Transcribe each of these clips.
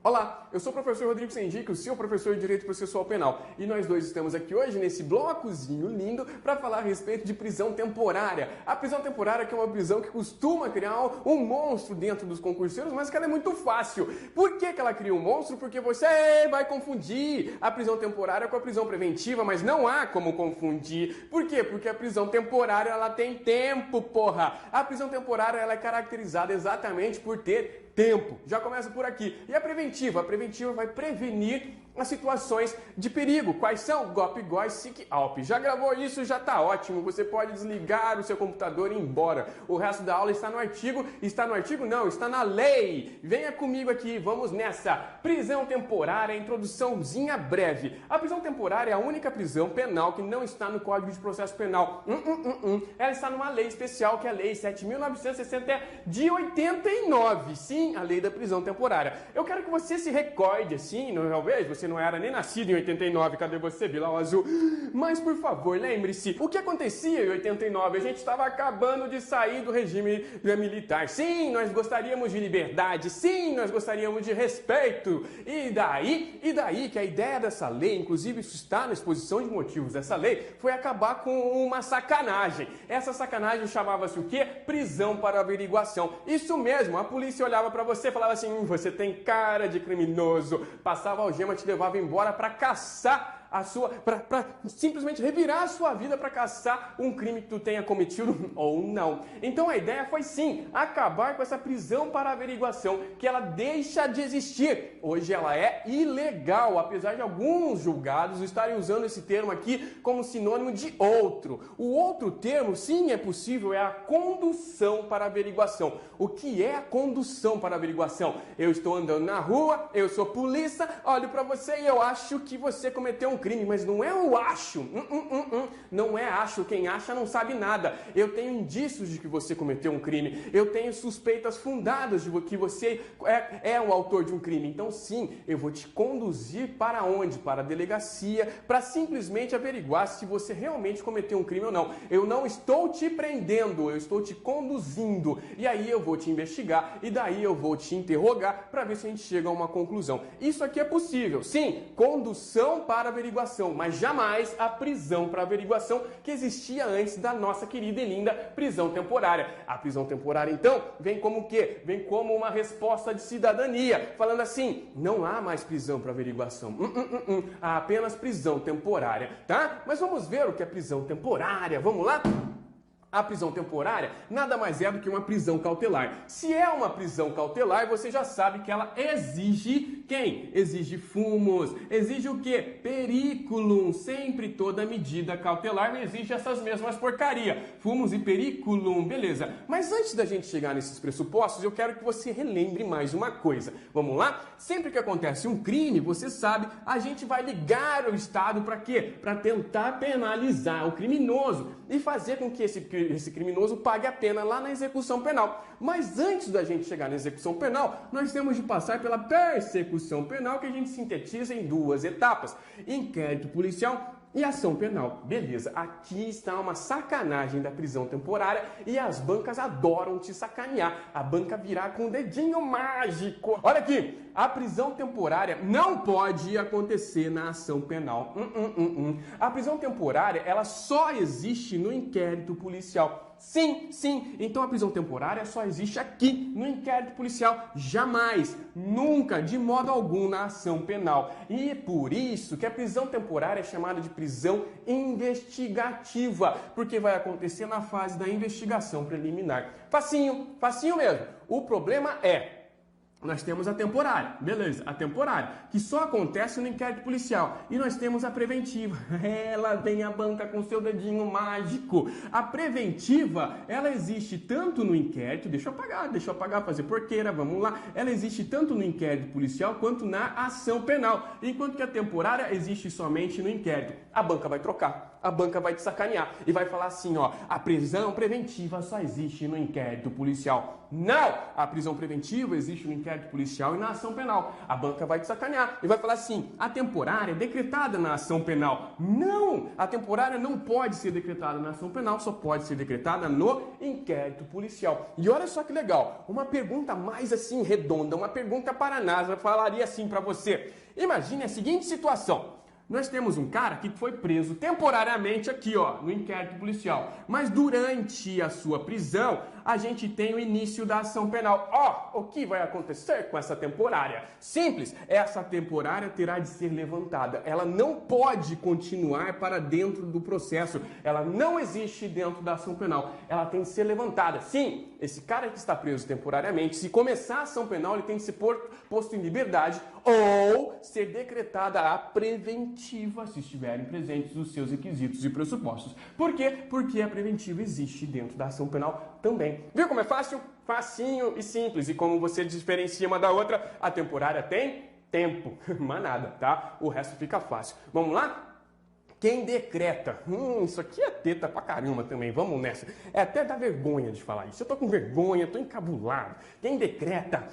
Olá, eu sou o professor Rodrigo Sendic, o seu professor de Direito Processual Penal. E nós dois estamos aqui hoje nesse blocozinho lindo para falar a respeito de prisão temporária. A prisão temporária que é uma prisão que costuma criar um monstro dentro dos concurseiros, mas que ela é muito fácil. Por que ela cria um monstro? Porque você vai confundir a prisão temporária com a prisão preventiva, mas não há como confundir. Por quê? Porque a prisão temporária ela tem tempo, porra! A prisão temporária ela é caracterizada exatamente por ter tempo. Já começa por aqui. E a preventiva? A preventiva vai prevenir as situações de perigo. Quais são? GOP, GOI, SIC, ALP. Já gravou isso? Já tá ótimo. Você pode desligar o seu computador e ir embora. O resto da aula está no artigo. Está no artigo? Não, está na lei. Venha comigo aqui. Vamos nessa. Prisão temporária, introduçãozinha breve. A prisão temporária é a única prisão penal que não está no Código de Processo Penal. Ela está numa lei especial, que é a Lei 7.960 de 89. Sim, a lei da prisão temporária. Eu quero que você se recorde, assim, talvez você não era nem nascido em 89, cadê você, Bilal Azul? Mas, por favor, lembre-se, o que acontecia em 89? A gente estava acabando de sair do regime militar. Sim, nós gostaríamos de liberdade. Sim, nós gostaríamos de respeito. E daí que a ideia dessa lei, inclusive isso está na exposição de motivos dessa lei, foi acabar com uma sacanagem. Essa sacanagem chamava-se o quê? Prisão para averiguação. Isso mesmo, a polícia olhava para você e falava assim, você tem cara de criminoso. Passava a algema, te levava embora para caçar a sua, para simplesmente revirar a sua vida para caçar um crime que tu tenha cometido ou não. Então a ideia foi sim, acabar com essa prisão para averiguação, que ela deixa de existir. Hoje ela é ilegal, apesar de alguns julgados estarem usando esse termo aqui como sinônimo de outro. O outro termo, sim, é possível, é a condução para averiguação. O que é a condução para averiguação? Eu estou andando na rua, eu sou polícia, olho para você e eu acho que você cometeu um crime, mas não é o acho. Não é acho. Quem acha não sabe nada. Eu tenho indícios de que você cometeu um crime. Eu tenho suspeitas fundadas de que você é o autor de um crime. Então, sim, eu vou te conduzir para onde? Para a delegacia, para simplesmente averiguar se você realmente cometeu um crime ou não. Eu não estou te prendendo, eu estou te conduzindo. E aí eu vou te investigar e daí eu vou te interrogar para ver se a gente chega a uma conclusão. Isso aqui é possível. Sim, condução para averiguação, mas jamais a prisão para averiguação que existia antes da nossa querida e linda prisão temporária. A prisão temporária, então, vem como o quê? Vem como uma resposta de cidadania, falando assim, não há mais prisão para averiguação, há apenas prisão temporária, tá? Mas vamos ver o que é prisão temporária, vamos lá? A prisão temporária nada mais é do que uma prisão cautelar. Se é uma prisão cautelar, você já sabe que ela exige quem? Exige fumos, exige o quê? Periculum. Sempre toda medida cautelar exige essas mesmas porcaria. Fumos e periculum, beleza. Mas antes da gente chegar nesses pressupostos, eu quero que você relembre mais uma coisa. Vamos lá? Sempre que acontece um crime, você sabe, a gente vai ligar o Estado para quê? Para tentar penalizar o criminoso e fazer com que esse criminoso pague a pena lá na execução penal. Mas antes da gente chegar na execução penal, nós temos de passar pela persecução penal, que a gente sintetiza em duas etapas: inquérito policial e ação penal. Beleza, aqui está uma sacanagem da prisão temporária e as bancas adoram te sacanear. A banca virá com o dedinho mágico. Olha aqui, a prisão temporária não pode acontecer na ação penal. A prisão temporária, ela só existe no inquérito policial. Sim. Então a prisão temporária só existe aqui, no inquérito policial. Jamais, nunca, de modo algum, na ação penal. E é por isso que a prisão temporária é chamada de prisão investigativa, porque vai acontecer na fase da investigação preliminar. Facinho mesmo. O problema é, nós temos a temporária, beleza, a temporária, que só acontece no inquérito policial. E nós temos a preventiva. Ela vem a banca com seu dedinho mágico. A preventiva, ela existe tanto no inquérito, deixa eu apagar, fazer porqueira, vamos lá. Ela existe tanto no inquérito policial quanto na ação penal. Enquanto que a temporária existe somente no inquérito. A banca vai trocar. a banca vai te sacanear e vai falar assim, ó, a prisão preventiva só existe no inquérito policial. Não! A prisão preventiva existe no inquérito policial e na ação penal. A banca vai te sacanear e vai falar assim, a temporária é decretada na ação penal. Não! A temporária não pode ser decretada na ação penal, só pode ser decretada no inquérito policial. E olha só que legal, uma pergunta mais assim redonda, uma pergunta para a NASA, falaria assim para você. Imagine a seguinte situação. Nós temos um cara que foi preso temporariamente aqui, ó, no inquérito policial. Mas durante a sua prisão, a gente tem o início da ação penal. Ó, o que vai acontecer com essa temporária? Simples, essa temporária terá de ser levantada. Ela não pode continuar para dentro do processo. Ela não existe dentro da ação penal. Ela tem que ser levantada. Sim, esse cara que está preso temporariamente, se começar a ação penal, ele tem que ser posto em liberdade ou ser decretada a preventiva, se estiverem presentes os seus requisitos e pressupostos. Por quê? Porque a preventiva existe dentro da ação penal também. Viu como é fácil? Facinho e simples. E como você diferencia uma da outra, a temporária tem tempo. Mas nada, tá? O resto fica fácil. Vamos lá? Quem decreta? Isso aqui é teta pra caramba também, vamos nessa. É até dá vergonha de falar isso. Eu tô com vergonha, tô encabulado. Quem decreta?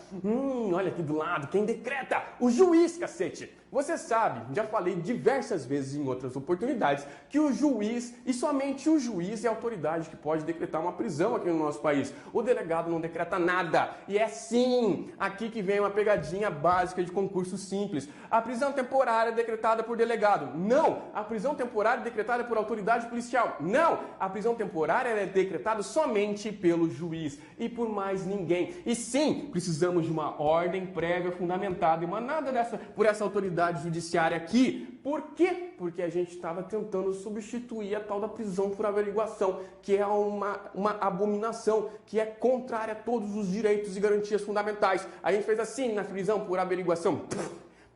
Olha aqui do lado, quem decreta? O juiz, cacete. Você sabe, já falei diversas vezes em outras oportunidades, que o juiz, e somente o juiz, é a autoridade que pode decretar uma prisão aqui no nosso país. O delegado não decreta nada. E é sim, aqui que vem uma pegadinha básica de concurso simples. A prisão temporária é decretada por delegado. Não! A prisão temporária é decretada por autoridade policial. Não! A prisão temporária é decretada somente pelo juiz e por mais ninguém. E sim, precisamos de uma ordem prévia fundamentada e manada por essa autoridade judiciária aqui. Por quê? Porque a gente estava tentando substituir a tal da prisão por averiguação, que é uma abominação, que é contrária a todos os direitos e garantias fundamentais. A gente fez assim na prisão por averiguação.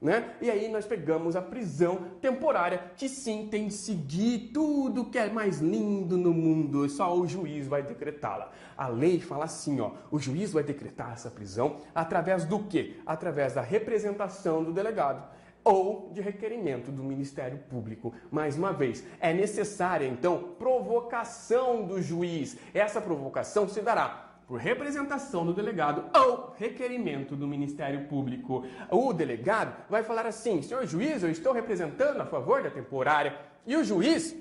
Né? E aí nós pegamos a prisão temporária, que sim tem de seguir tudo que é mais lindo no mundo, só o juiz vai decretá-la. A lei fala assim, ó, o juiz vai decretar essa prisão através do quê? Através da representação do delegado ou de requerimento do Ministério Público. Mais uma vez, é necessária então provocação do juiz. Essa provocação se dará por representação do delegado ou requerimento do Ministério Público. O delegado vai falar assim, senhor juiz, eu estou representando a favor da temporária. E o juiz,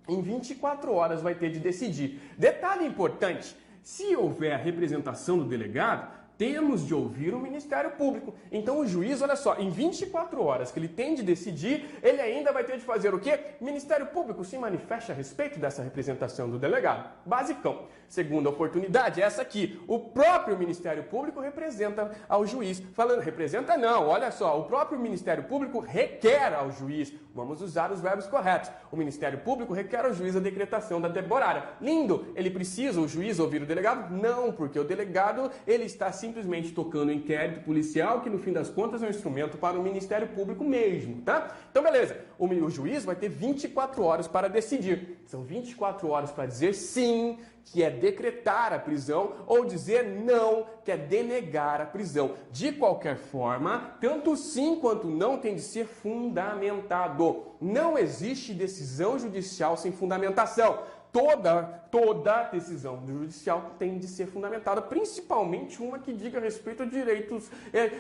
em 24 horas, vai ter de decidir. Detalhe importante, se houver a representação do delegado, temos de ouvir o Ministério Público. Então o juiz, olha só, em 24 horas que ele tem de decidir, ele ainda vai ter de fazer o quê? Ministério Público se manifesta a respeito dessa representação do delegado. Basicão. Segunda oportunidade, essa aqui. O próprio Ministério Público representa ao juiz. Falando, representa não, olha só, o próprio Ministério Público requer ao juiz. Vamos usar os verbos corretos. O Ministério Público requer ao juiz a decretação da temporária. Lindo! Ele precisa, o juiz, ouvir o delegado? Não, porque o delegado, ele está simplesmente tocando o inquérito policial, que no fim das contas é um instrumento para o Ministério Público mesmo, tá? Então, beleza. O juiz vai ter 24 horas para decidir. São 24 horas para dizer sim, que é decretar a prisão, ou dizer não, que é denegar a prisão. De qualquer forma, tanto sim quanto não tem de ser fundamentado. Não existe decisão judicial sem fundamentação. Toda decisão judicial tem de ser fundamentada, principalmente uma que diga respeito a direitos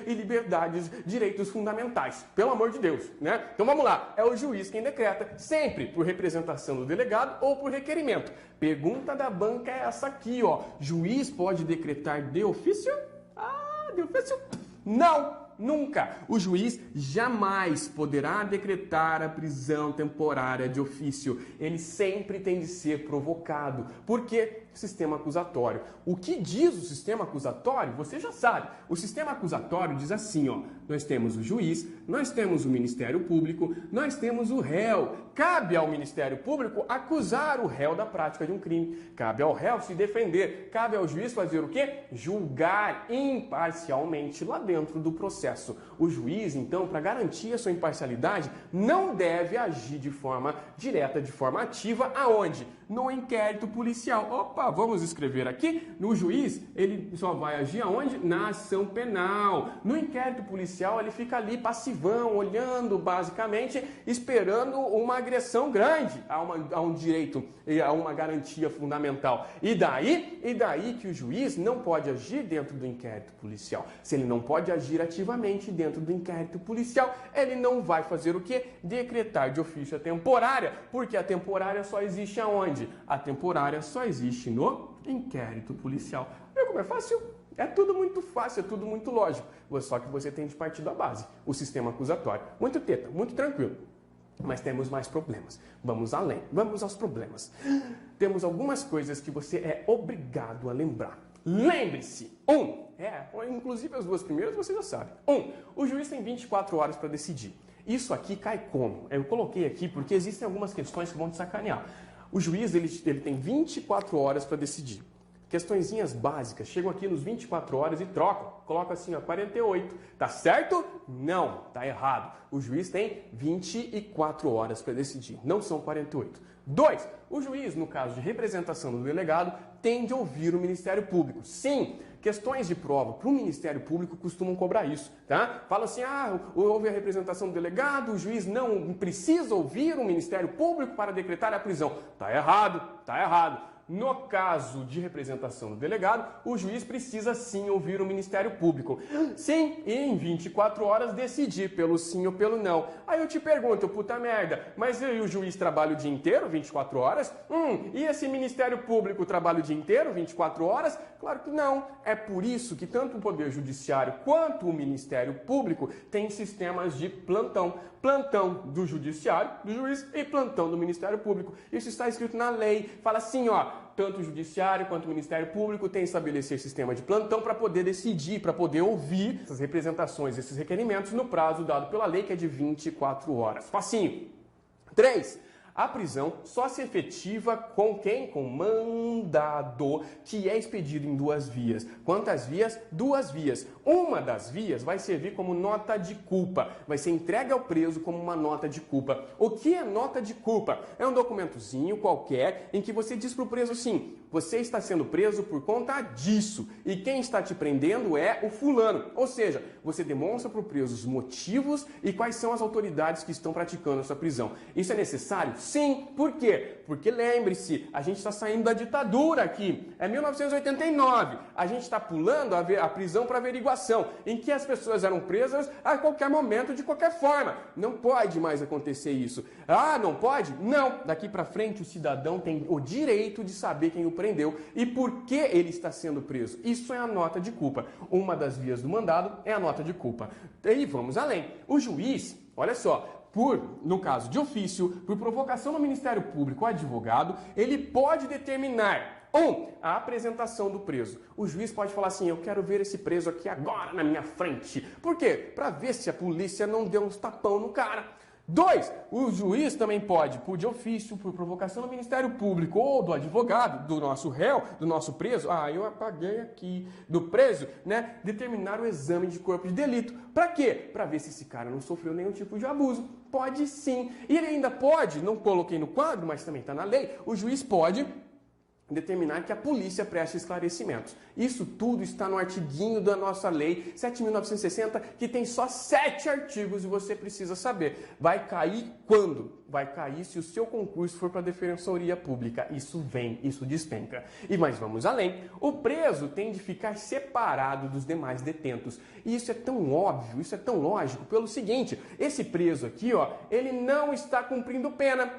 e liberdades, direitos fundamentais. Pelo amor de Deus, né? Então vamos lá, é o juiz quem decreta, sempre por representação do delegado ou por requerimento. Pergunta da banca é essa aqui, ó. Juiz pode decretar de ofício? De ofício? Não! Nunca! O juiz jamais poderá decretar a prisão temporária de ofício. Ele sempre tem de ser provocado. Por quê? Sistema acusatório. O que diz o sistema acusatório? Você já sabe. O sistema acusatório diz assim, ó. Nós temos o juiz, nós temos o Ministério Público, nós temos o réu. Cabe ao Ministério Público acusar o réu da prática de um crime. Cabe ao réu se defender. Cabe ao juiz fazer o quê? Julgar imparcialmente lá dentro do processo. O juiz, então, para garantir a sua imparcialidade, não deve agir de forma direta, de forma ativa, aonde? No inquérito policial. Opa, vamos escrever aqui. No juiz, ele só vai agir aonde? Na ação penal. No inquérito policial, ele fica ali passivão, olhando basicamente, esperando uma agressão grande a um direito, a uma garantia fundamental. E daí que o juiz não pode agir dentro do inquérito policial. Se ele não pode agir ativamente dentro do inquérito policial, ele não vai fazer o quê? Decretar de ofício a temporária, porque a temporária só existe aonde? A temporária só existe no inquérito policial. Viu como é fácil? É tudo muito fácil, é tudo muito lógico. Só que você tem de partir da base, o sistema acusatório. Muito teta, muito tranquilo. Mas temos mais problemas. Vamos além, vamos aos problemas. Temos algumas coisas que você é obrigado a lembrar. Lembre-se, inclusive as duas primeiras você já sabe. O juiz tem 24 horas para decidir. Isso aqui cai como? Eu coloquei aqui porque existem algumas questões que vão te sacanear. O juiz ele tem 24 horas para decidir. Questõezinhas básicas, chegam aqui nos 24 horas e trocam. Coloca assim, 48. Tá certo? Não, tá errado. O juiz tem 24 horas para decidir, não são 48. 2. O juiz, no caso de representação do delegado, tem de ouvir o Ministério Público. Sim, questões de prova para o Ministério Público costumam cobrar isso, tá? Fala assim, houve a representação do delegado, o juiz não precisa ouvir o Ministério Público para decretar a prisão. Tá errado, tá errado. No caso de representação do delegado, o juiz precisa sim ouvir o Ministério Público. Sim, e em 24 horas decidir pelo sim ou pelo não. Aí eu te pergunto, puta merda, mas e o juiz trabalha o dia inteiro, 24 horas? E esse Ministério Público trabalha o dia inteiro, 24 horas? Claro que não. É por isso que tanto o Poder Judiciário quanto o Ministério Público têm sistemas de plantão. Plantão do Judiciário, do juiz, e plantão do Ministério Público. Isso está escrito na lei. Fala assim, tanto o Judiciário quanto o Ministério Público têm que estabelecer sistema de plantão para poder decidir, para poder ouvir essas representações, esses requerimentos no prazo dado pela lei, que é de 24 horas. Facinho. 3. A prisão só se efetiva com quem? Com mandado, que é expedido em 2 vias. Quantas vias? 2 vias. Uma das vias vai servir como nota de culpa. Vai ser entregue ao preso como uma nota de culpa. O que é nota de culpa? É um documentozinho qualquer em que você diz para o preso assim, você está sendo preso por conta disso. E quem está te prendendo é o fulano. Ou seja, você demonstra para o preso os motivos e quais são as autoridades que estão praticando essa prisão. Isso é necessário? Sim. Por quê? Porque lembre-se, a gente está saindo da ditadura aqui. É 1989. A gente está pulando a prisão para averiguação, em que as pessoas eram presas a qualquer momento, de qualquer forma. Não pode mais acontecer isso. Não pode? Não. Daqui para frente o cidadão tem o direito de saber quem o prendeu e por que ele está sendo preso. Isso é a nota de culpa. Uma das vias do mandado é a nota de culpa. E vamos além. O juiz, olha só, no caso de ofício, por provocação do Ministério Público ou advogado, ele pode determinar a apresentação do preso. O juiz pode falar assim, eu quero ver esse preso aqui agora na minha frente. Por quê? Para ver se a polícia não deu uns tapão no cara. 2, o juiz também pode, por de ofício, por provocação do Ministério Público ou do advogado, do nosso réu, do nosso preso, eu apaguei aqui, do preso, né, determinar o exame de corpo de delito. Para quê? Para ver se esse cara não sofreu nenhum tipo de abuso. Pode sim. E ele ainda pode, não coloquei no quadro, mas também está na lei, o juiz pode determinar que a polícia preste esclarecimentos. Isso tudo está no artiguinho da nossa lei 7.960, que tem só 7 artigos e você precisa saber. Vai cair quando? Vai cair se o seu concurso for para a Defensoria Pública. Isso vem, isso despenca. Mas vamos além. O preso tem de ficar separado dos demais detentos. E isso é tão óbvio, isso é tão lógico, pelo seguinte, esse preso aqui, ele não está cumprindo pena.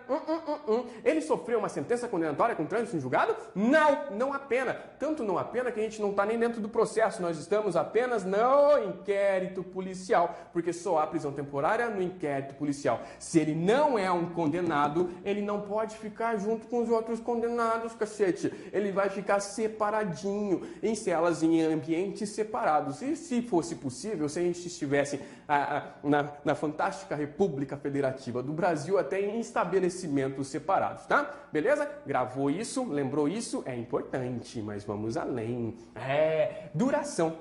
Ele sofreu uma sentença condenatória com trânsito em julgado? Não há pena. Tanto não há pena que a gente não está nem dentro do processo, nós estamos apenas no inquérito policial, porque só há prisão temporária no inquérito policial. Se ele não é um condenado, ele não pode ficar junto com os outros condenados, cacete. Ele vai ficar separadinho, em celas, em ambientes separados. E se fosse possível, se a gente estivesse na fantástica República Federativa do Brasil, até em estabelecimentos separados, tá? Beleza? Gravou isso? Lembrou isso? É importante, mas vamos além. Duração.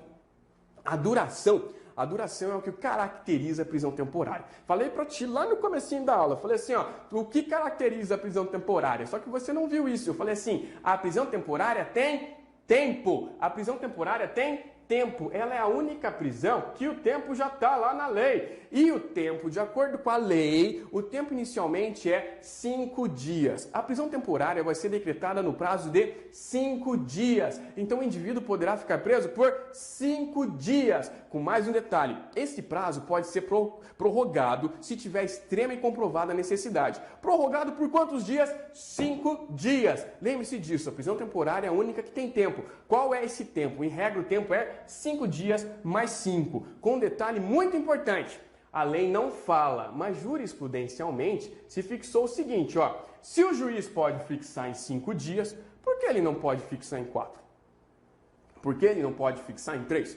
A duração A duração é o que caracteriza a prisão temporária. Falei para ti lá no comecinho da aula, falei assim, ó, o que caracteriza a prisão temporária? Só que você não viu isso. Eu falei assim, a prisão temporária tem tempo. A prisão temporária tem tempo. Ela é a única prisão que o tempo já está lá na lei. E o tempo, de acordo com a lei, o tempo inicialmente é 5 dias. A prisão temporária vai ser decretada no prazo de 5 dias. Então o indivíduo poderá ficar preso por 5 dias. Com mais um detalhe, esse prazo pode ser prorrogado se tiver extrema e comprovada necessidade. Prorrogado por quantos dias? 5 dias. Lembre-se disso, a prisão temporária é a única que tem tempo. Qual é esse tempo? Em regra, o tempo é 5 dias mais 5. Com um detalhe muito importante. A lei não fala, mas jurisprudencialmente se fixou o seguinte, ó. Se o juiz pode fixar em 5 dias, por que ele não pode fixar em 4? Por que ele não pode fixar em 3?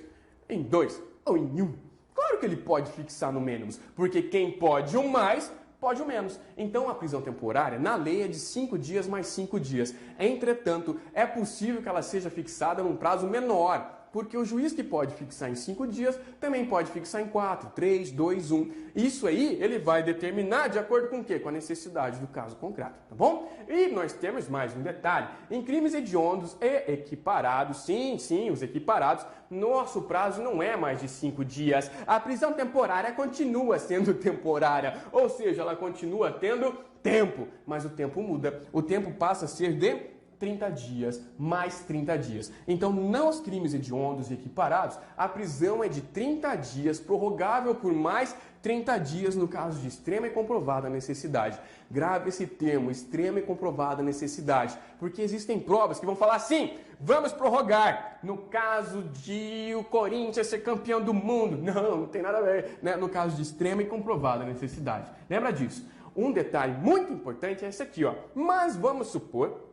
Em 2 ou em 1? Claro que ele pode fixar no menos, porque quem pode o mais, pode o menos. Então a prisão temporária, na lei, é de 5 dias mais 5 dias. Entretanto, é possível que ela seja fixada num prazo menor, porque o juiz que pode fixar em 5 dias também pode fixar em 4, 3, 2, 1. Isso aí ele vai determinar de acordo com o quê? Com a necessidade do caso concreto, tá bom? E nós temos mais um detalhe. Em crimes hediondos e equiparados, sim, os equiparados, nosso prazo não é mais de 5 dias. A prisão temporária continua sendo temporária, ou seja, ela continua tendo tempo, mas o tempo muda. O tempo passa a ser de 30 dias, mais 30 dias. Então, nos crimes hediondos e equiparados, a prisão é de 30 dias, prorrogável por mais 30 dias no caso de extrema e comprovada necessidade. Grave esse termo, extrema e comprovada necessidade, porque existem provas que vão falar assim, vamos prorrogar no caso de o Corinthians ser campeão do mundo. Não tem nada a ver, né? No caso de extrema e comprovada necessidade. Lembra disso? Um detalhe muito importante é esse aqui, ó. Mas vamos supor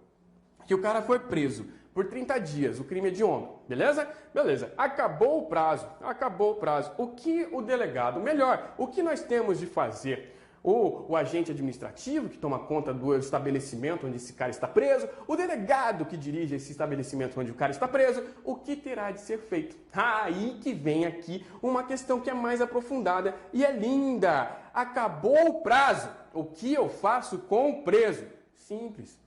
que o cara foi preso por 30 dias, o crime hediondo, beleza? Beleza, acabou o prazo. O que o delegado, melhor, o que nós temos de fazer? O agente administrativo que toma conta do estabelecimento onde esse cara está preso, o delegado que dirige esse estabelecimento onde o cara está preso, o que terá de ser feito? Aí que vem aqui uma questão que é mais aprofundada e é linda. Acabou o prazo, o que eu faço com o preso? Simples.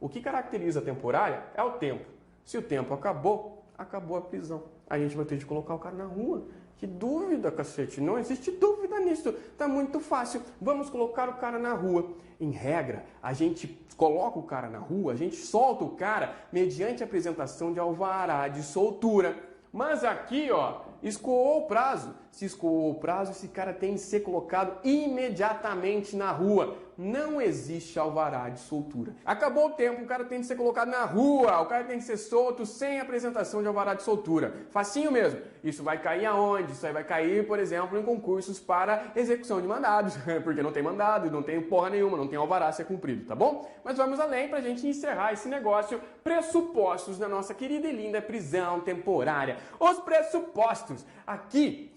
O que caracteriza a temporária é o tempo. Se o tempo acabou, acabou a prisão. A gente vai ter de colocar o cara na rua. Que dúvida, cacete. Não existe dúvida nisso. Tá muito fácil. Vamos colocar o cara na rua. Em regra, a gente coloca o cara na rua, a gente solta o cara mediante a apresentação de alvará de soltura. Mas aqui, ó, escoou o prazo. Se escoou o prazo, esse cara tem de ser colocado imediatamente na rua. Não existe alvará de soltura. Acabou o tempo, o cara tem de ser colocado na rua, o cara tem de ser solto sem apresentação de alvará de soltura. Facinho mesmo. Isso vai cair aonde? Isso aí vai cair, por exemplo, em concursos para execução de mandados, porque não tem mandado, não tem porra nenhuma, não tem alvará a ser cumprido, tá bom? Mas vamos além pra gente encerrar esse negócio. Pressupostos da nossa querida e linda prisão temporária. Os pressupostos. Aqui,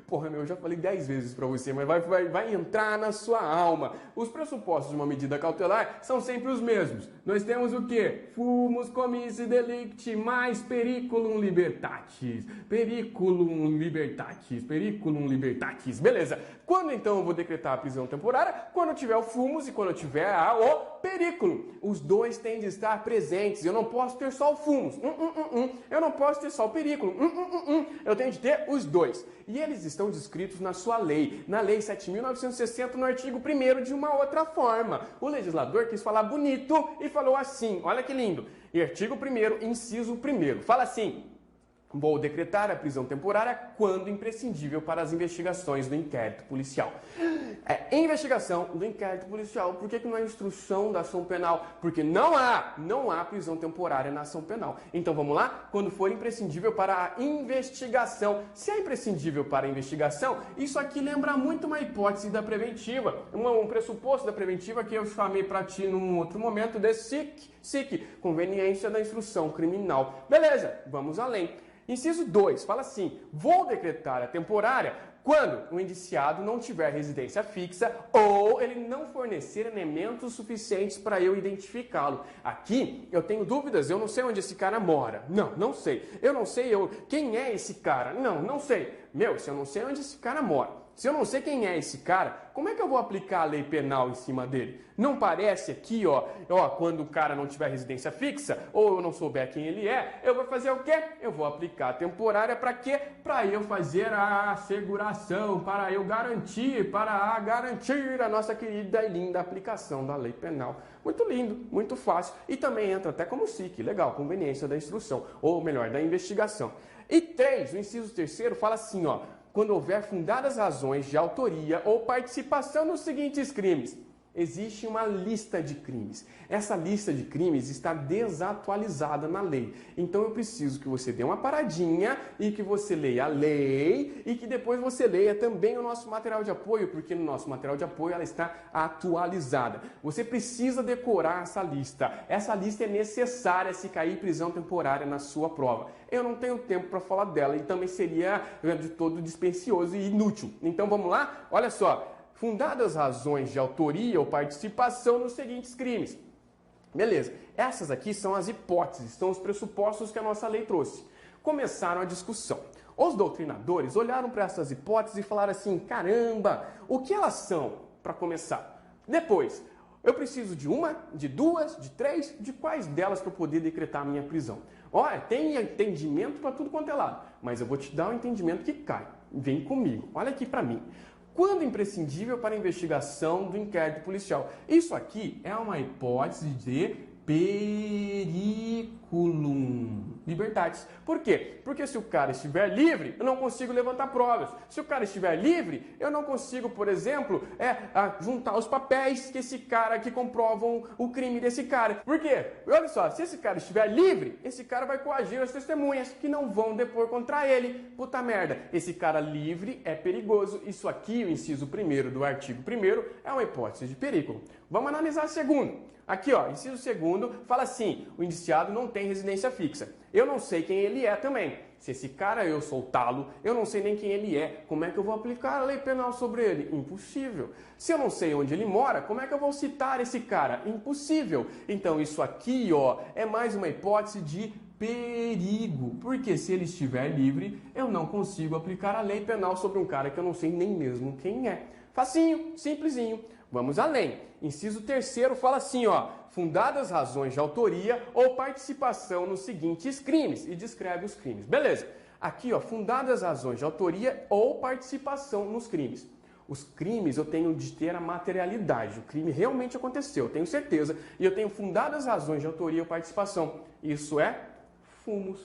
porra, eu já falei 10 vezes pra você, mas vai entrar na sua alma. Os pressupostos de uma medida cautelar são sempre os mesmos. Nós temos o quê? Fumus comissi delicti mais periculum libertatis. Periculum libertatis. Beleza. Quando então eu vou decretar a prisão temporária? Quando eu tiver o fumus e quando eu tiver o periculum. Os dois têm de estar presentes. Eu não posso ter só o fumus. Eu não posso ter só o periculum. Eu tenho de ter os dois. E eles estão descritos na sua lei. Na lei 7.960, no artigo 1º, de uma outra forma. O legislador quis falar bonito e falou assim, olha que lindo. E artigo 1º, inciso 1º, fala assim: vou decretar a prisão temporária quando imprescindível para as investigações do inquérito policial. É investigação do inquérito policial. Por que não é instrução da ação penal? Porque não há prisão temporária na ação penal. Então vamos lá? Quando for imprescindível para a investigação. Se é imprescindível para a investigação, isso aqui lembra muito uma hipótese da preventiva. Um pressuposto da preventiva que eu chamei para ti num outro momento de SIC, conveniência da instrução criminal. Beleza, vamos além. Inciso 2, fala assim: vou decretar a temporária quando o indiciado não tiver residência fixa ou ele não fornecer elementos suficientes para eu identificá-lo. Aqui eu tenho dúvidas, eu não sei onde esse cara mora. Não sei. Eu não sei quem é esse cara. Não sei. Meu, se eu não sei onde esse cara mora, se eu não sei quem é esse cara, como é que eu vou aplicar a lei penal em cima dele? Não parece aqui, ó, quando o cara não tiver residência fixa, ou eu não souber quem ele é, eu vou fazer o quê? Eu vou aplicar a temporária para quê? Para eu fazer a asseguração, para eu garantir a nossa querida e linda aplicação da lei penal. Muito lindo, muito fácil. E também entra até como SIC, legal, conveniência da instrução, ou melhor, da investigação. E 3, o inciso 3º fala assim, ó, quando houver fundadas razões de autoria ou participação nos seguintes crimes. Existe uma lista de crimes. Essa lista de crimes está desatualizada na lei. Então eu preciso que você dê uma paradinha e que você leia a lei e que depois você leia também o nosso material de apoio, porque no nosso material de apoio ela está atualizada. Você precisa decorar essa lista. Essa lista é necessária se cair prisão temporária na sua prova. Eu não tenho tempo para falar dela e também seria de todo dispendioso e inútil. Então vamos lá? Olha só. Fundadas razões de autoria ou participação nos seguintes crimes. Beleza, essas aqui são as hipóteses, são os pressupostos que a nossa lei trouxe. Começaram a discussão. Os doutrinadores olharam para essas hipóteses e falaram assim, caramba, o que elas são, para começar? Depois, eu preciso de uma, de duas, de três, de quais delas para eu poder decretar a minha prisão? Olha, tem entendimento para tudo quanto é lado, mas eu vou te dar um entendimento que cai. Vem comigo, olha aqui para mim. Quando imprescindível para a investigação do inquérito policial. Isso aqui é uma hipótese de periculum libertatis. Por quê? Porque se o cara estiver livre, eu não consigo levantar provas. Se o cara estiver livre, eu não consigo, por exemplo, juntar os papéis que esse cara que comprovam o crime desse cara. Por quê? Olha só, se esse cara estiver livre, esse cara vai coagir as testemunhas que não vão depor contra ele. Puta merda, esse cara livre é perigoso. Isso aqui, o inciso 1º do artigo 1º, é uma hipótese de perigo. Vamos analisar a segunda. Aqui, ó, inciso 2º, fala assim, o indiciado não tem residência fixa. Eu não sei quem ele é também. Se esse cara eu soltá-lo, eu não sei nem quem ele é. Como é que eu vou aplicar a lei penal sobre ele? Impossível. Se eu não sei onde ele mora, como é que eu vou citar esse cara? Impossível. Então isso aqui, ó, é mais uma hipótese de perigo. Porque se ele estiver livre, eu não consigo aplicar a lei penal sobre um cara que eu não sei nem mesmo quem é. Facinho, simplesinho. Vamos além. Inciso 3º fala assim, ó, fundadas razões de autoria ou participação nos seguintes crimes, e descreve os crimes. Beleza. Aqui, ó, fundadas razões de autoria ou participação nos crimes. Os crimes eu tenho de ter a materialidade, o crime realmente aconteceu, eu tenho certeza, e eu tenho fundadas razões de autoria ou participação. Isso é fumus,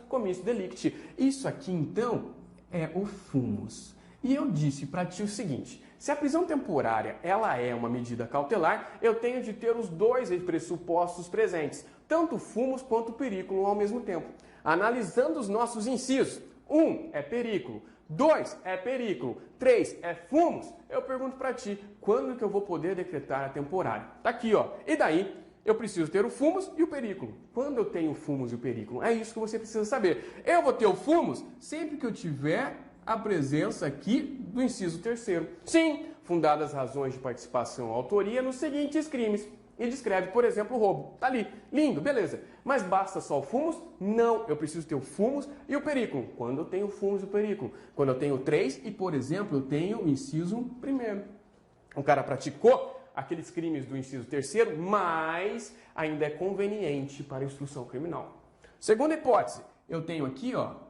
comissio delicti. Isso aqui, então, é o fumus. E eu disse para ti o seguinte, se a prisão temporária ela é uma medida cautelar, eu tenho de ter os dois pressupostos presentes, tanto fumus quanto periculum ao mesmo tempo. Analisando os nossos incisos, 1 é periculum, 2 é periculum, 3 é fumus, eu pergunto para ti, quando que eu vou poder decretar a temporária? Tá aqui, ó. E daí? Eu preciso ter o fumus e o periculum. Quando eu tenho o fumus e o periculum? É isso que você precisa saber. Eu vou ter o fumus sempre que eu tiver a presença aqui do inciso 3º. Sim, fundadas razões de participação ou autoria nos seguintes crimes. E descreve, por exemplo, o roubo. Tá ali, lindo, beleza. Mas basta só o fumus? Não, eu preciso ter o fumus e o periculum. Quando eu tenho o fumus e o periculum? Quando eu tenho 3 e, por exemplo, eu tenho o inciso 1º. O cara praticou aqueles crimes do inciso 3º, mas ainda é conveniente para a instrução criminal. Segunda hipótese, eu tenho aqui, ó,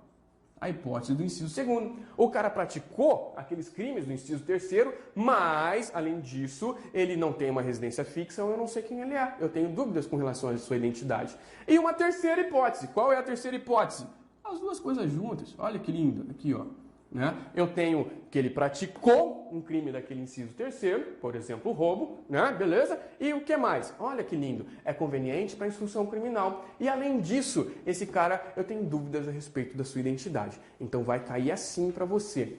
a hipótese do inciso 2º. O cara praticou aqueles crimes do inciso 3º, mas, além disso, ele não tem uma residência fixa ou eu não sei quem ele é. Eu tenho dúvidas com relação à sua identidade. E uma terceira hipótese. Qual é a terceira hipótese? As duas coisas juntas. Olha que lindo. Aqui, ó. Né? Eu tenho que ele praticou um crime daquele inciso 3º, por exemplo, o roubo, né? Beleza? E o que mais? Olha que lindo, é conveniente para a instrução criminal. E além disso, esse cara, eu tenho dúvidas a respeito da sua identidade. Então vai cair assim para você.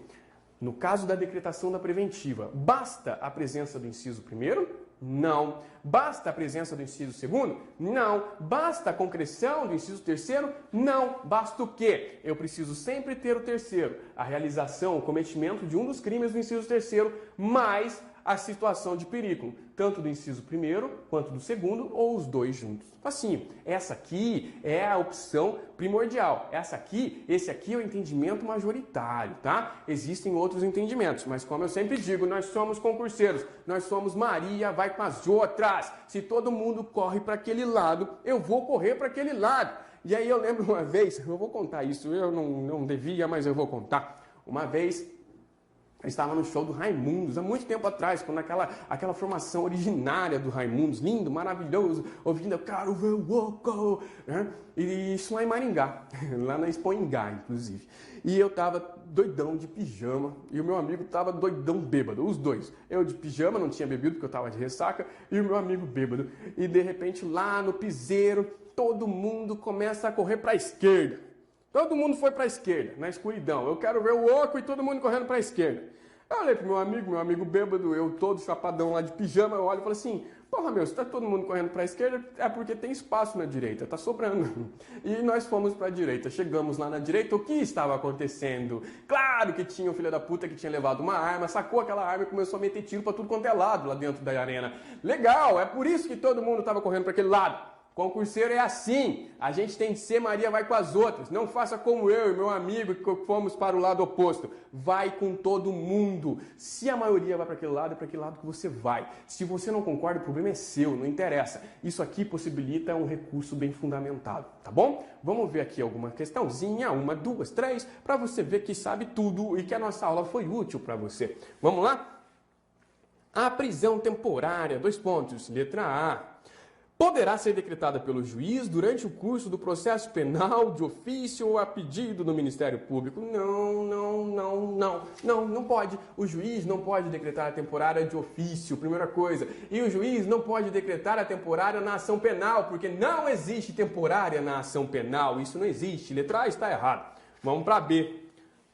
No caso da decretação da preventiva, basta a presença do inciso 1º? Não. Basta a presença do inciso 2º? Não. Basta a concreção do inciso 3º? Não. Basta o quê? Eu preciso sempre ter o 3º. A realização, o cometimento de um dos crimes do inciso 3º, mais a situação de perigo, tanto do inciso primeiro quanto do segundo ou os dois juntos. Facinho. Essa aqui é a opção primordial. Esse aqui é o entendimento majoritário, tá? Existem outros entendimentos, mas como eu sempre digo, nós somos concurseiros, nós somos Maria vai com as outras. Se todo mundo corre para aquele lado, eu vou correr para aquele lado. E aí eu lembro uma vez, eu vou contar isso, eu não devia, mas eu vou contar. Uma vez eu estava no show do Raimundos, há muito tempo atrás, quando aquela formação originária do Raimundos, lindo, maravilhoso, ouvindo Eu Quero Ver o Oco, né? E isso lá em Maringá, lá na Expo Ingá, inclusive. E eu tava doidão de pijama e o meu amigo tava doidão bêbado, os dois. Eu de pijama, não tinha bebido porque eu tava de ressaca, e o meu amigo bêbado. E de repente lá no piseiro, todo mundo começa a correr para a esquerda. Todo mundo foi para a esquerda, na escuridão. Eu quero ver o oco e todo mundo correndo para a esquerda. Eu olhei pro meu amigo bêbado, eu todo chapadão lá de pijama, eu olho e falo assim, porra meu, se tá todo mundo correndo para a esquerda, é porque tem espaço na direita, tá sobrando. E nós fomos para a direita, chegamos lá na direita, o que estava acontecendo? Claro que tinha o filho da puta que tinha levado uma arma, sacou aquela arma e começou a meter tiro para tudo quanto é lado lá dentro da arena. Legal, é por isso que todo mundo estava correndo para aquele lado. Concurseiro é assim, a gente tem de ser Maria vai com as outras, não faça como eu e meu amigo que fomos para o lado oposto, vai com todo mundo. Se a maioria vai para aquele lado, é para aquele lado que você vai. Se você não concorda, o problema é seu, não interessa. Isso aqui possibilita um recurso bem fundamentado, tá bom? Vamos ver aqui alguma questãozinha, 1, 2, 3, para você ver que sabe tudo e que a nossa aula foi útil para você. Vamos lá? A prisão temporária, 2 pontos, letra A. Poderá ser decretada pelo juiz durante o curso do processo penal, de ofício ou a pedido do Ministério Público. Não pode. O juiz não pode decretar a temporária de ofício, primeira coisa. E o juiz não pode decretar a temporária na ação penal, porque não existe temporária na ação penal. Isso não existe. Letra A está errado. Vamos para B.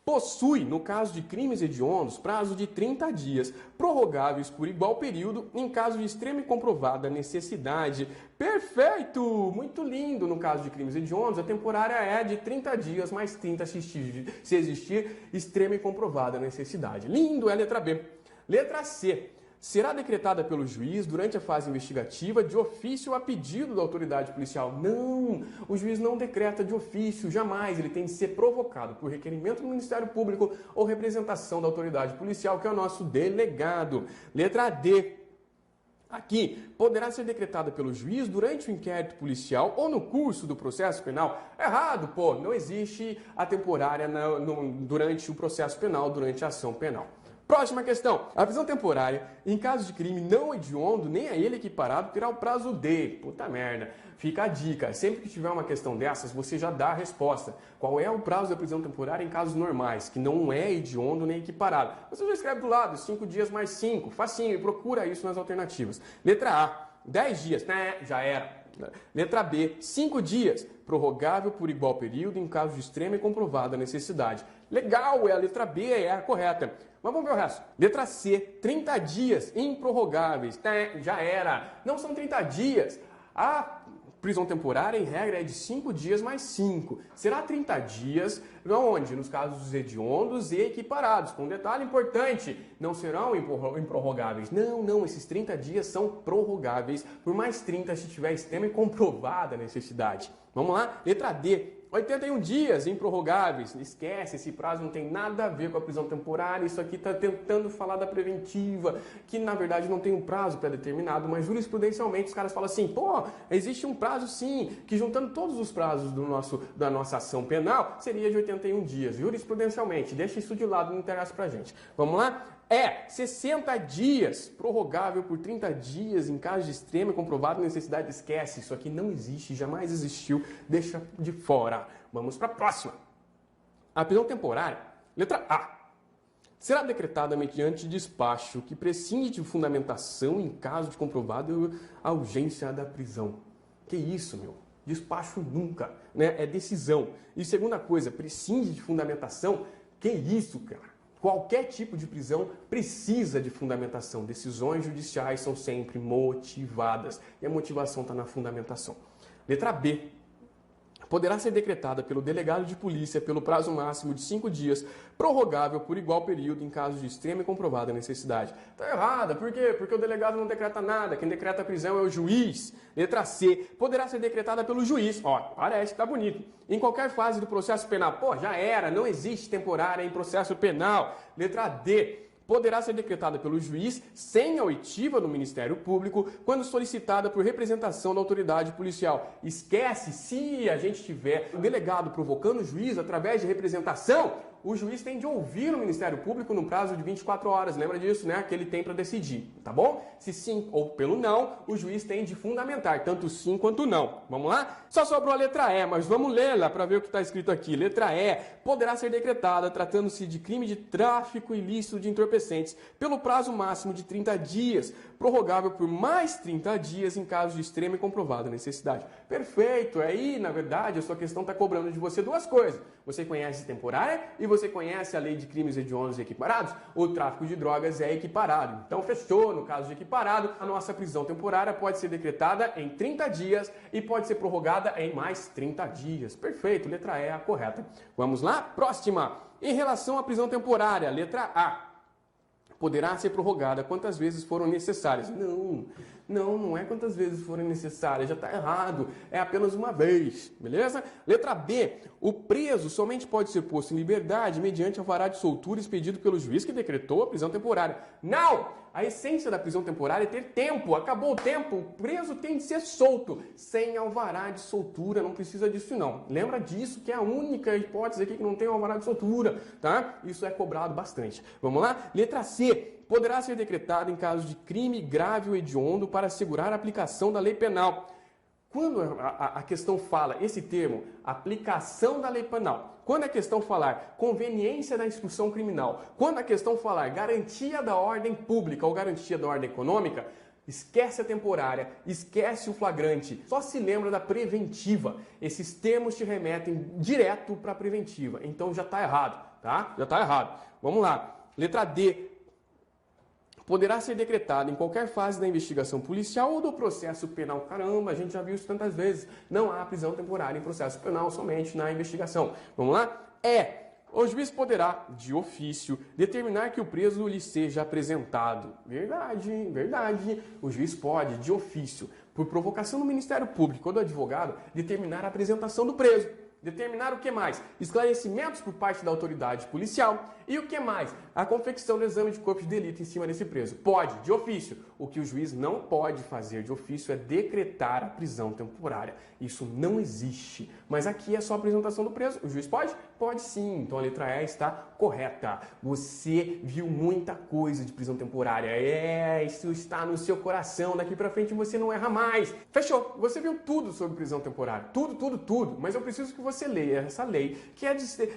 Possui, no caso de crimes hediondos, prazo de 30 dias, prorrogáveis por igual período, em caso de extrema e comprovada necessidade. Perfeito! Muito lindo! No caso de crimes hediondos, a temporária é de 30 dias, mais 30 se existir extrema e comprovada necessidade. Lindo é a letra B. Letra C. Será decretada pelo juiz durante a fase investigativa de ofício a pedido da autoridade policial. Não, o juiz não decreta de ofício, jamais. Ele tem de ser provocado por requerimento do Ministério Público ou representação da autoridade policial, que é o nosso delegado. Letra D. Aqui, poderá ser decretada pelo juiz durante o inquérito policial ou no curso do processo penal. Errado, pô, não existe a temporária durante o processo penal, durante a ação penal. Próxima questão. A prisão temporária, em caso de crime não hediondo, nem a ele equiparado, terá o prazo de... Puta merda. Fica a dica. Sempre que tiver uma questão dessas, você já dá a resposta. Qual é o prazo da prisão temporária em casos normais, que não é hediondo nem equiparado? Você já escreve do lado, 5 dias mais 5. Facinho, e procura isso nas alternativas. Letra A, 10 dias. Já era. Letra B, 5 dias, prorrogável por igual período em caso de extrema e comprovada necessidade. Legal, é a letra B, é a correta. Mas vamos ver o resto. Letra C, 30 dias improrrogáveis. Já era. Não são 30 dias. A prisão temporária, em regra, é de 5 dias mais 5. Será 30 dias, onde? Nos casos hediondos e equiparados. Com um detalhe importante, não serão improrrogáveis. Não, esses 30 dias são prorrogáveis por mais 30 se tiver extrema e comprovada necessidade. Vamos lá? Letra D. 81 dias improrrogáveis. Esquece, esse prazo não tem nada a ver com a prisão temporária. Isso aqui está tentando falar da preventiva, que na verdade não tem um prazo pré-determinado, mas jurisprudencialmente os caras falam assim, pô, existe um prazo sim, que juntando todos os prazos da nossa ação penal, seria de 81 dias. Jurisprudencialmente, deixa isso de lado, não interessa pra gente. Vamos lá? 60 dias, prorrogável por 30 dias em caso de extrema e comprovada necessidade. Esquece, isso aqui não existe, jamais existiu, deixa de fora. Vamos para a próxima. A prisão temporária, letra A, será decretada mediante despacho que prescinde de fundamentação em caso de comprovada urgência da prisão. Que isso, meu? Despacho nunca, né? É decisão. E segunda coisa, prescinde de fundamentação. Que isso, cara? Qualquer tipo de prisão precisa de fundamentação. Decisões judiciais são sempre motivadas. E a motivação está na fundamentação. Letra B. poderá ser decretada pelo delegado de polícia pelo prazo máximo de 5 dias, prorrogável por igual período em caso de extrema e comprovada necessidade. Tá errada, por quê? Porque o delegado não decreta nada, quem decreta a prisão é o juiz. Letra C, poderá ser decretada pelo juiz. Ó, parece que tá bonito. Em qualquer fase do processo penal. Pô, já era, não existe temporária em processo penal. Letra D, poderá ser decretada pelo juiz sem a oitiva do Ministério Público quando solicitada por representação da autoridade policial. Esquece, se a gente tiver o delegado provocando o juiz através de representação, o juiz tem de ouvir o Ministério Público no prazo de 24 horas. Lembra disso, né? Que ele tem para decidir, tá bom? Se sim ou pelo não, o juiz tem de fundamentar, tanto sim quanto não. Vamos lá? Só sobrou a letra E, mas vamos lê-la para ver o que está escrito aqui. Letra E, poderá ser decretada, tratando-se de crime de tráfico ilícito de entorpecentes, pelo prazo máximo de 30 dias, prorrogável por mais 30 dias em caso de extrema e comprovada necessidade. Perfeito! Aí, na verdade, a sua questão está cobrando de você duas coisas. Você conhece temporária e você conhece a lei de crimes hediondos e equiparados? O tráfico de drogas é equiparado. Então, fechou. No caso de equiparado, a nossa prisão temporária pode ser decretada em 30 dias e pode ser prorrogada em mais 30 dias. Perfeito. Letra E é a correta. Vamos lá? Próxima. Em relação à prisão temporária, letra A. Poderá ser prorrogada quantas vezes foram necessárias. Não é quantas vezes forem necessárias, já está errado, é apenas uma vez, beleza? Letra B, o preso somente pode ser posto em liberdade mediante alvará de soltura expedido pelo juiz que decretou a prisão temporária. Não! A essência da prisão temporária é ter tempo, acabou o tempo, o preso tem de ser solto, sem alvará de soltura, não precisa disso não. Lembra disso, que é a única hipótese aqui que não tem alvará de soltura, tá? Isso é cobrado bastante. Vamos lá? Letra C. Poderá ser decretada em caso de crime grave ou hediondo para assegurar a aplicação da lei penal. Quando a questão fala esse termo, aplicação da lei penal, quando a questão falar conveniência da instrução criminal, quando a questão falar garantia da ordem pública ou garantia da ordem econômica, esquece a temporária, esquece o flagrante, só se lembra da preventiva. Esses termos te remetem direto para a preventiva, então já está errado, tá? Já está errado. Vamos lá. Letra D. Poderá ser decretada em qualquer fase da investigação policial ou do processo penal. Caramba, a gente já viu isso tantas vezes. Não há prisão temporária em processo penal, somente na investigação. Vamos lá? O juiz poderá, de ofício, determinar que o preso lhe seja apresentado. Verdade, verdade. O juiz pode, de ofício, por provocação do Ministério Público ou do advogado, determinar a apresentação do preso. Determinar o que mais? Esclarecimentos por parte da autoridade policial. E o que mais? A confecção do exame de corpo de delito em cima desse preso. Pode, de ofício. O que o juiz não pode fazer de ofício é decretar a prisão temporária. Isso não existe. Mas aqui é só a apresentação do preso. O juiz pode? Pode sim. Então a letra E está correta. Você viu muita coisa de prisão temporária. Isso está no seu coração. Daqui pra frente você não erra mais. Fechou. Você viu tudo sobre prisão temporária. Tudo. Mas eu preciso que você leia essa lei, que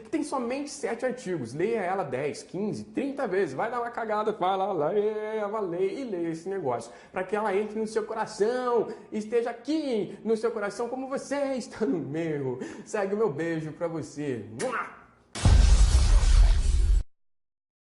tem somente 7 artigos. Leia ela 10, 15, 30 vezes. Vai dar uma cagada, vai lá, leia a lei e leia esse negócio. Para que ela entre no seu coração, esteja aqui no seu coração como você está no meu. Segue o meu beijo para você.